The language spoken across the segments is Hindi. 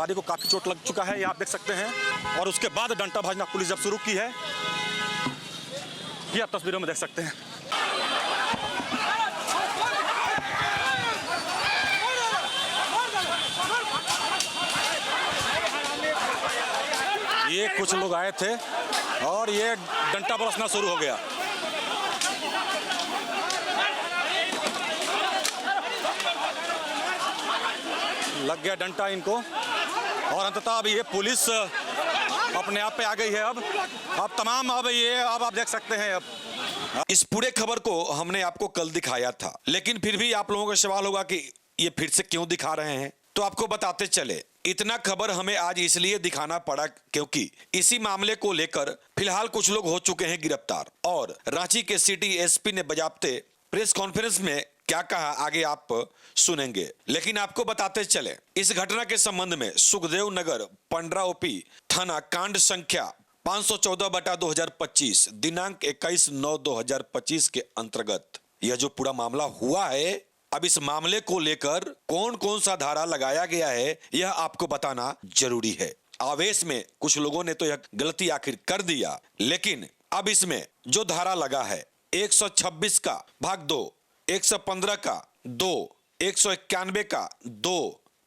सवारी को काफ़ी चोट लग चुका है, ये आप देख सकते हैं। और उसके बाद डंडा भाजना पुलिस जब शुरू की है, ये आप तस्वीरों में देख सकते हैं। ये कुछ लोग आए थे और ये डंडा बरसना शुरू हो गया। लग गया डंडा इनको और अंततः अब ये पुलिस अपने आप पे आ गई है। अब तमाम अब आप देख सकते हैं। अब इस पूरे खबर को हमने आपको कल दिखाया था, लेकिन फिर भी आप लोगों का सवाल होगा कि ये फिर से क्यों दिखा रहे हैं, तो आपको बताते चले। इतना खबर हमें आज इसलिए दिखाना पड़ा क्योंकि इसी मामले को लेकर फिलहाल कुछ लोग हो चुके हैं गिरफ्तार और रांची के सिटी एसपी ने बजाबते प्रेस कॉन्फ्रेंस में क्या कहा आगे आप सुनेंगे। लेकिन आपको बताते चले, इस घटना के संबंध में सुखदेव नगर पंडरा ओपी थाना कांड संख्या 514/2025 दिनांक 21/9/2025 के अंतर्गत यह जो पूरा मामला हुआ है, अब इस मामले को लेकर कौन कौन सा धारा लगाया गया है यह आपको बताना जरूरी है। आवेश में कुछ लोगों ने तो यह गलती आखिर कर दिया, लेकिन अब इसमें जो धारा लगा है 126 का भाग 2, 115 का 2, 191 का 2,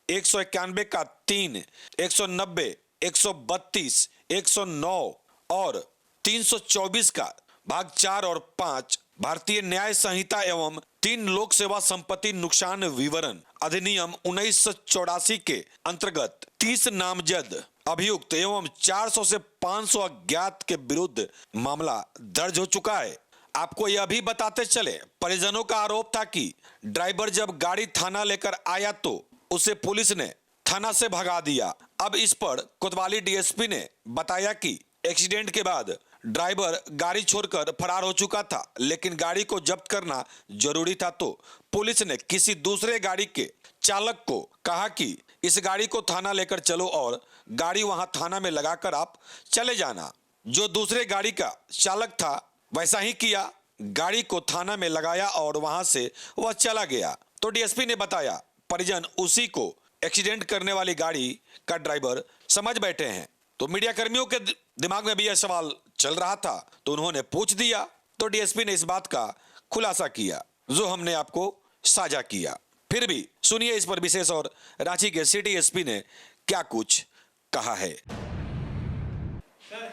191 का 3, 190, 132, 109 और 324 का भाग 4 और 5 भारतीय न्याय संहिता एवं 3 लोक सेवा संपत्ति नुकसान विवरण अधिनियम 1984 के अंतर्गत 30 नामजद अभियुक्त एवं 400 से 500 अज्ञात के विरुद्ध मामला दर्ज हो चुका है। आपको यह भी बताते चले, परिजनों का आरोप था कि ड्राइवर जब गाड़ी थाना लेकर आया तो उसे पुलिस ने थाना से भगा दिया। अब इस पर कोतवाली डीएसपी ने बताया कि एक्सीडेंट के बाद ड्राइवर गाड़ी छोड़कर फरार हो चुका था, लेकिन गाड़ी को जब्त करना जरूरी था, तो पुलिस ने किसी दूसरे गाड़ी के चालक को कहा कि इस गाड़ी को थाना लेकर चलो और गाड़ी वहां थाना में लगाकर आप चले जाना। जो दूसरे गाड़ी का चालक था वैसा ही किया, गाड़ी को थाना में लगाया और वहां से वह चला गया। तो डीएसपी ने बताया परिजन उसी को एक्सीडेंट करने वाली गाड़ी का ड्राइवर समझ बैठे हैं। तो मीडिया कर्मियों के दिमाग में भी यह सवाल चल रहा था, तो उन्होंने पूछ दिया। तो डीएसपी ने इस बात का खुलासा किया जो हमने आपको साझा किया। फिर भी सुनिए इस पर विशेष और रांची के सिटी एसपी ने क्या कुछ कहा है। सर,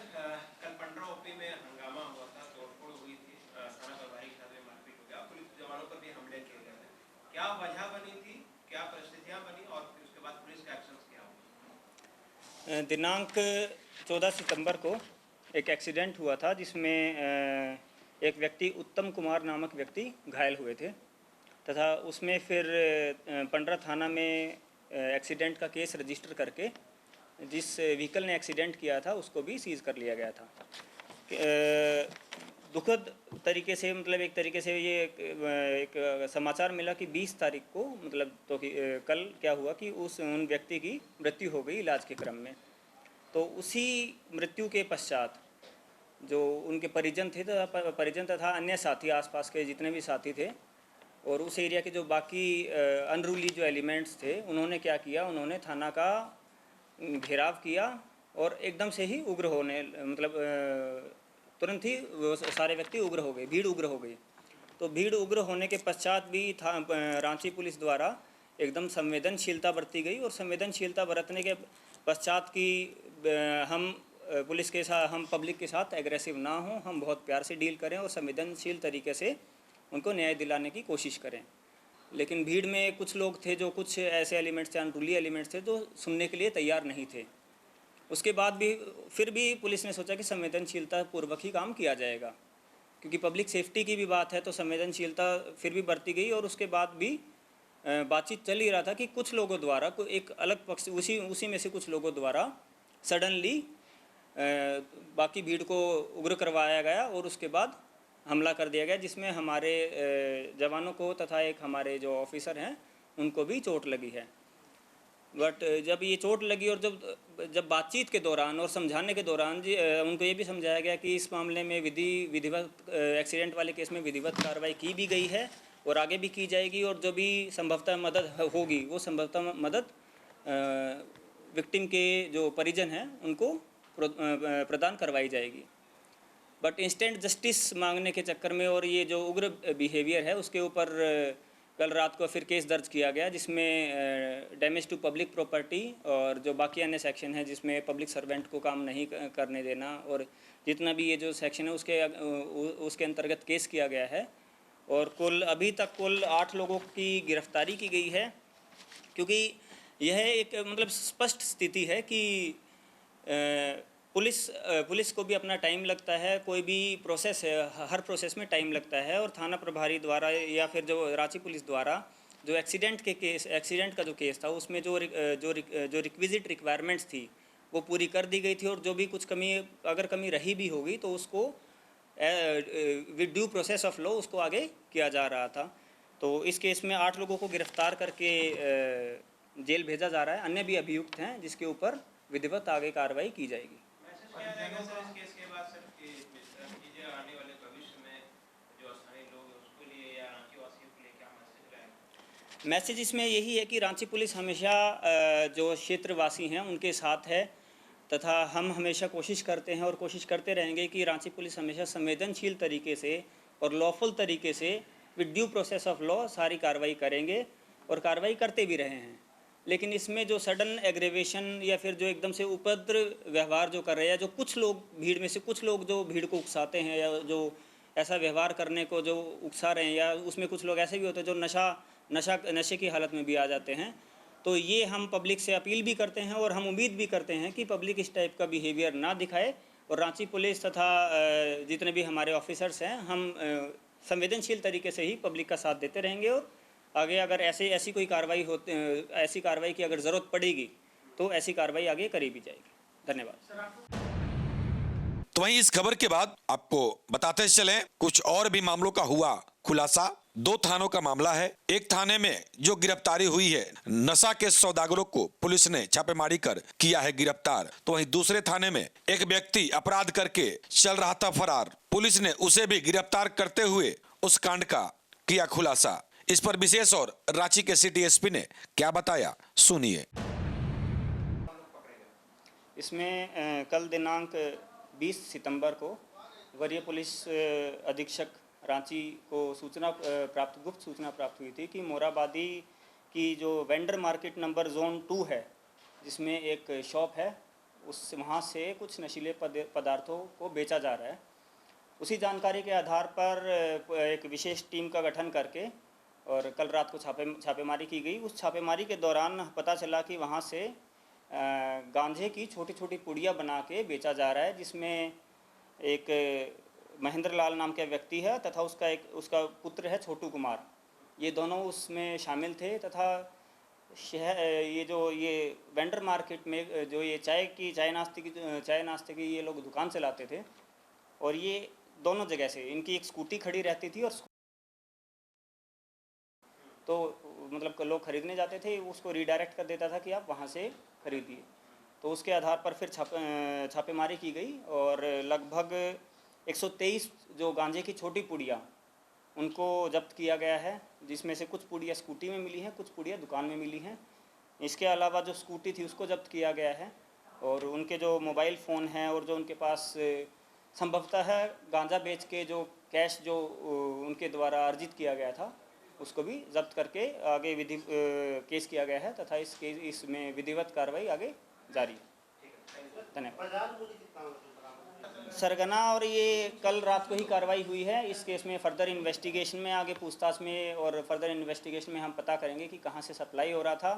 कल पंडरा ओपी में हंगामा हुआ था, तोड़फोड़ हुई थी, थाना प्रभारी के साथ में मारपीट हो गया, पुलिस जवानों पर भी हमले किए गए थे। क्या वजह बनी थी, क्या परिस्थितियां बनी और फिर उसके बाद पुलिस का एक्शन क्या हुआ? दिनांक 14 सितंबर को एक एक्सीडेंट हुआ था जिसमें एक व्यक्ति उत्तम कुमार नामक व्यक्ति घायल हुए थे तथा उसमें फिर पंडरा थाना में एक्सीडेंट का केस रजिस्टर करके जिस व्हीकल ने एक्सीडेंट किया था उसको भी सीज कर लिया गया था। दुखद तरीके से मतलब एक तरीके से ये एक समाचार मिला कि 20 तारीख को मतलब तो कि कल क्या हुआ कि उन व्यक्ति की मृत्यु हो गई इलाज के क्रम में। तो उसी मृत्यु के पश्चात जो उनके परिजन तथा अन्य साथी आसपास के जितने भी साथी थे और उस एरिया के जो बाकी अनरूली जो एलिमेंट्स थे उन्होंने क्या किया, उन्होंने थाना का घेराव किया और एकदम से ही उग्र होने मतलब तुरंत ही वो सारे व्यक्ति उग्र हो गए, भीड़ उग्र हो गई। तो भीड़ उग्र होने के पश्चात भी रांची पुलिस द्वारा एकदम संवेदनशीलता बरती गई और संवेदनशीलता बरतने के पश्चात की हम पुलिस के साथ हम पब्लिक के साथ एग्रेसिव ना हों, हम बहुत प्यार से डील करें और संवेदनशील तरीके से उनको न्याय दिलाने की कोशिश करें। लेकिन भीड़ में कुछ लोग थे जो कुछ ऐसे एलिमेंट्स थे, अनरूली एलिमेंट्स थे जो सुनने के लिए तैयार नहीं थे। उसके बाद भी फिर भी पुलिस ने सोचा कि संवेदनशीलता पूर्वक ही काम किया जाएगा क्योंकि पब्लिक सेफ्टी की भी बात है, तो संवेदनशीलता फिर भी बरती गई और उसके बाद भी बातचीत चल ही रहा था कि कुछ लोगों द्वारा एक अलग पक्ष उसी में से कुछ लोगों द्वारा सडनली बाकी भीड़ को उग्र करवाया गया और उसके बाद हमला कर दिया गया जिसमें हमारे जवानों को तथा एक हमारे जो ऑफिसर हैं उनको भी चोट लगी है। बट जब ये चोट लगी और जब बातचीत के दौरान और समझाने के दौरान उनको ये भी समझाया गया कि इस मामले में विधिवत एक्सीडेंट वाले केस में विधिवत कार्रवाई की भी गई है और आगे भी की जाएगी और जो भी संभवतः मदद होगी वो संभवतः मदद विक्टिम के जो परिजन हैं उनको प्रदान करवाई जाएगी। बट इंस्टेंट जस्टिस मांगने के चक्कर में और ये जो उग्र बिहेवियर है उसके ऊपर कल रात को फिर केस दर्ज किया गया, जिसमें डैमेज टू पब्लिक प्रॉपर्टी और जो बाकी अन्य सेक्शन है जिसमें पब्लिक सर्वेंट को काम नहीं करने देना और जितना भी ये जो सेक्शन है उसके अंतर्गत केस किया गया है। और अभी तक कुल 8 लोगों की गिरफ्तारी की गई है, क्योंकि यह एक मतलब स्पष्ट स्थिति है कि पुलिस को भी अपना टाइम लगता है, कोई भी प्रोसेस है हर प्रोसेस में टाइम लगता है, और थाना प्रभारी द्वारा या फिर जो रांची पुलिस द्वारा जो एक्सीडेंट का जो केस था उसमें जो रिक्विजिट रिक्वायरमेंट्स थी वो पूरी कर दी गई थी, और जो भी कुछ अगर कमी रही भी होगी तो उसको with due process of law उसको आगे किया जा रहा था। तो इस केस में 8 लोगों को गिरफ्तार करके जेल भेजा जा रहा है। अन्य भी अभियुक्त हैं जिसके ऊपर विधिवत आगे कार्रवाई की जाएगी। मैसेज क्या रहेगा सर इस केस के बाद सर कि चीजें आने वाले भविष्य में जो स्थानीय लोग हैं उसके लिए या रांची वासियों के लिए क्या मैसेज रहेगा? मैसेज इसमें यही है कि रांची पुलिस हमेशा जो क्षेत्रवासी हैं उनके साथ है, तथा हम हमेशा कोशिश करते हैं और कोशिश करते रहेंगे कि रांची पुलिस हमेशा संवेदनशील तरीके से और लॉफुल तरीके से with due process of law सारी कार्रवाई करेंगे और कार्रवाई करते भी रहे हैं। लेकिन इसमें जो सडन एग्रेवेशन या फिर जो एकदम से उपद्र व्यवहार जो कर रहे हैं, जो कुछ लोग भीड़ में से कुछ लोग जो भीड़ को उकसाते हैं या जो ऐसा व्यवहार करने को जो उकसा रहे हैं, या उसमें कुछ लोग ऐसे भी होते हैं जो नशे की हालत में भी आ जाते हैं, तो ये हम पब्लिक से अपील भी करते हैं और हम उम्मीद भी करते हैं कि पब्लिक इस टाइप का बिहेवियर ना दिखाए। और रांची पुलिस तथा जितने भी हमारे ऑफिसर्स हैं हम संवेदनशील तरीके से ही पब्लिक का साथ देते रहेंगे, और आगे अगर ऐसी कोई ऐसी कार्रवाई की अगर ज़रूरत पड़ेगी तो ऐसी कार्रवाई आगे करी भी जाएगी। धन्यवाद। तो वहीं इस खबर के बाद आपको बताते चलें कुछ और भी मामलों का हुआ खुलासा। 2 थानों का मामला है। एक थाने में जो गिरफ्तारी हुई है, नशा के सौदागरों को पुलिस ने छापेमारी कर किया है गिरफ्तार, तो वहीं दूसरे थाने में एक व्यक्ति अपराध करके चल रहा था फरार, पुलिस ने उसे भी गिरफ्तार करते हुए उस कांड का किया खुलासा। इस पर विशेष और रांची के सिटी एसपी ने क्या बताया, सुनिए। इसमें कल दिनांक 20 सितंबर को वरीय पुलिस अधीक्षक रांची को गुप्त सूचना प्राप्त हुई थी कि मोराबादी की जो वेंडर मार्केट नंबर जोन 2 है, जिसमें एक शॉप है, वहाँ से कुछ नशीले पदार्थों को बेचा जा रहा है। उसी जानकारी के आधार पर एक विशेष टीम का गठन करके और कल रात को छापेमारी की गई। उस छापेमारी के दौरान पता चला कि वहाँ से गांजे की छोटी छोटी पुड़िया बना के बेचा जा रहा है, जिसमें एक महेंद्र लाल नाम का व्यक्ति है तथा उसका पुत्र है छोटू कुमार। ये दोनों उसमें शामिल थे तथा ये वेंडर मार्केट में जो ये चाय नाश्ते की ये लोग दुकान चलाते थे, और ये दोनों जगह से इनकी एक स्कूटी खड़ी रहती थी, और तो मतलब लोग खरीदने जाते थे, उसको रीडायरेक्ट कर देता था कि आप वहाँ से खरीदिए। तो उसके आधार पर फिर छापेमारी की गई और लगभग 123 जो गांजे की छोटी पुड़िया उनको जब्त किया गया है, जिसमें से कुछ पुड़िया स्कूटी में मिली हैं, कुछ पुड़िया दुकान में मिली हैं। इसके अलावा जो स्कूटी थी उसको जब्त किया गया है, और उनके जो मोबाइल फ़ोन हैं और जो उनके पास संभवतः है गांजा बेच के जो कैश जो उनके द्वारा अर्जित किया गया था उसको भी जब्त करके आगे केस किया गया है तथा इसमें विधिवत कार्रवाई आगे जारी है। धन्यवाद। सरगना और ये कल रात को ही कार्रवाई हुई है। इस केस में फर्दर इन्वेस्टिगेशन में आगे पूछताछ में और फर्दर इन्वेस्टिगेशन में हम पता करेंगे कि कहाँ से सप्लाई हो रहा था,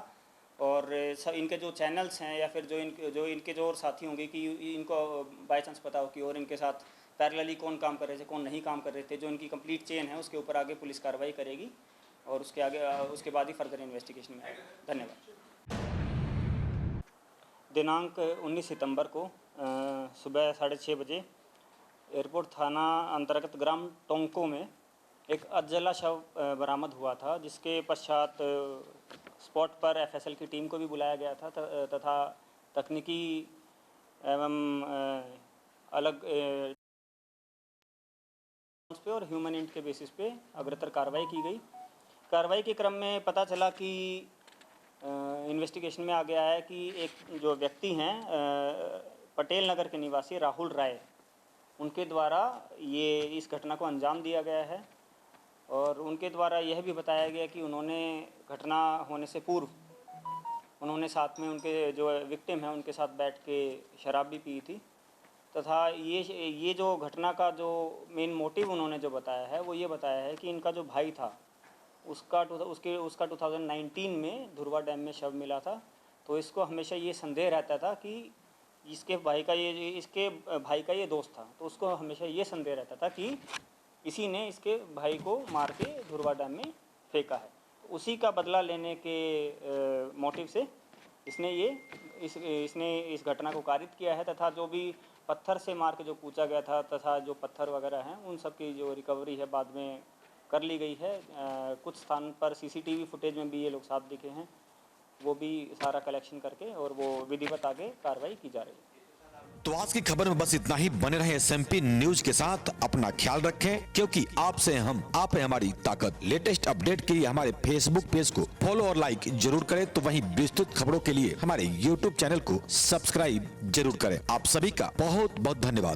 और इनके जो चैनल्स हैं या फिर जो इनके जो और साथी होंगे कि इनको बाई चांस पता हो कि और इनके साथ पैरेलली कौन काम कर रहे थे, कौन नहीं काम कर रहे थे, जो इनकी कंप्लीट चेन है उसके ऊपर आगे पुलिस कार्रवाई करेगी और उसके बाद ही फर्दर इन्वेस्टिगेशन में आएगा। धन्यवाद। दिनांक 19 सितंबर को सुबह 6:30 बजे एयरपोर्ट थाना अंतर्गत ग्राम टोंको में एक अधजला शव बरामद हुआ था, जिसके पश्चात स्पॉट पर एफएसएल की टीम को भी बुलाया गया था तथा तकनीकी एवं अलग पे और ह्यूमन इंट के बेसिस पे अग्रतर कार्रवाई की गई। कार्रवाई के क्रम में पता चला कि इन्वेस्टिगेशन में आ गया है कि एक जो व्यक्ति हैं पटेल नगर के निवासी राहुल राय, उनके द्वारा ये इस घटना को अंजाम दिया गया है। और उनके द्वारा यह भी बताया गया कि उन्होंने घटना होने से पूर्व उन्होंने साथ में उनके जो विक्टिम हैं उनके साथ बैठ के शराब भी पी थी, तथा ये जो घटना का जो मेन मोटिव उन्होंने जो बताया है वो ये बताया है कि इनका जो भाई था उसका 2019 में धुरवा डैम में शव मिला था। तो इसको हमेशा ये संदेह रहता था कि इसके भाई का ये दोस्त था, तो उसको हमेशा ये संदेह रहता था कि इसी ने इसके भाई को मार के धुरवा डैम में फेंका है। तो उसी का बदला लेने के मोटिव से इसने इस घटना को कारित किया है, तथा जो भी पत्थर से मार के जो पूछा गया था तथा जो पत्थर वगैरह हैं उन सब की जो रिकवरी है बाद में कर ली गई है। कुछ स्थान पर सीसीटीवी फुटेज में भी ये लोग साथ दिखे हैं, वो भी सारा कलेक्शन करके और वो विधिवत आगे कार्रवाई की जा रही है। तो आज की खबर में बस इतना ही। बने रहे SMP न्यूज के साथ, अपना ख्याल रखें, क्योंकि आपसे हम, आप है हमारी ताकत। लेटेस्ट अपडेट के लिए हमारे फेसबुक पेज को फॉलो और लाइक जरूर करें, तो वहीं विस्तृत खबरों के लिए हमारे YouTube चैनल को सब्सक्राइब जरूर करें। आप सभी का बहुत बहुत धन्यवाद।